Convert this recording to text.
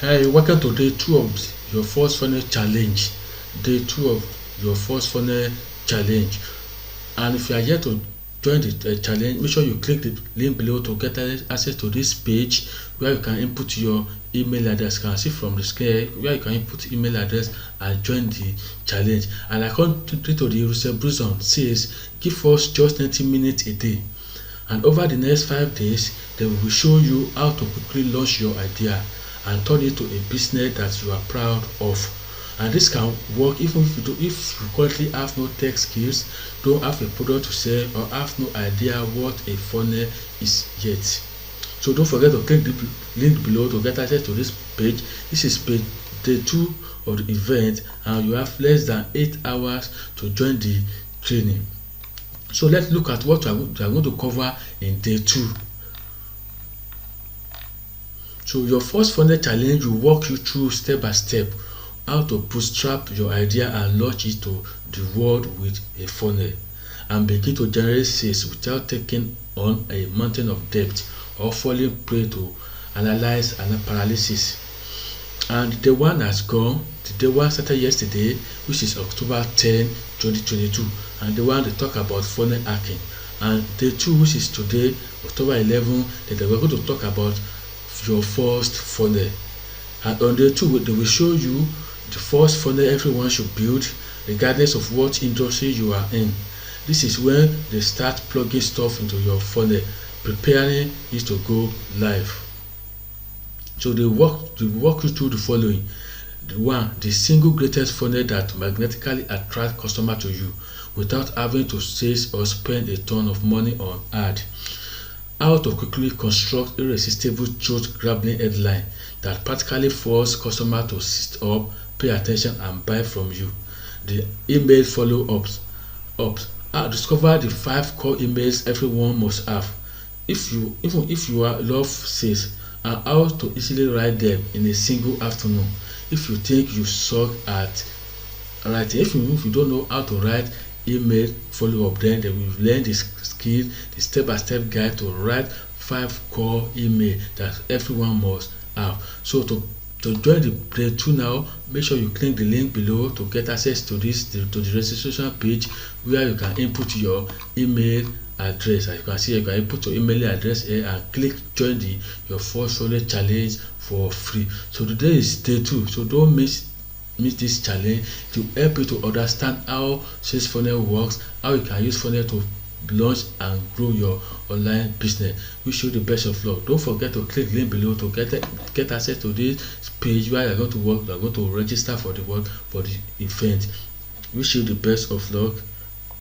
Hi, welcome to day 2 of your first funnel challenge. Day 2 of your first funnel challenge. And if you are yet to join the challenge, make sure you click the link below to get access to this page where you can input your email address. You can see from the screen where you can input email address and join the challenge. And according to the Brunson says, give us just 90 minutes a day. And over the next 5 days, they will show you how to quickly launch your idea and turn it to a business that you are proud of. And this can work even if you currently have no tech skills, don't have a product to sell, or have no idea what a funnel is yet. So don't forget to click the link below to get access to this page. This is page day 2 of the event, and you have less than 8 hours to join the training. So let's look at what we are going to cover in day 2. So your first funnel challenge will walk you through step by step how to bootstrap your idea and launch it to the world with a funnel, and begin to generate sales without taking on a mountain of debt or falling prey to analyze and paralysis. And day 1 has gone. The day 1 started yesterday, which is October 10, 2022, and the one they talk about funnel hacking. And day 2, which is today, October 11, that we're going to talk about your first funnel. And on day 2, they will show you the first funnel everyone should build, regardless of what industry you are in. This is when they start plugging stuff into your funnel, preparing it to go live. So they walk you through the following. The single greatest funnel that magnetically attracts customers to you without having to save or spend a ton of money on ad. How to quickly construct irresistible truth-grabbing headline that practically force customers to sit up, pay attention, and buy from you. The email follow-ups. Discover the 5 core emails everyone must have. Even if you love sales, and how to easily write them in a single afternoon. If you think you suck at writing, if you don't know how to write email follow-up, then they will learn the skill, the step-by-step guide to write 5 core email that everyone must have. So to join the day 2 now, make sure you click the link below to get access to the registration page where you can input your email address. As you can see, you can input your email address here and click join your first funnel challenge for free. So today is day 2, so don't miss this challenge to help you to understand how sales funnel works, how you can use funnel to launch and grow your online business. Wish you the best of luck. Don't forget to click link below to get access to this page where you're going to work, you're going to register for the event. Wish you the best of luck.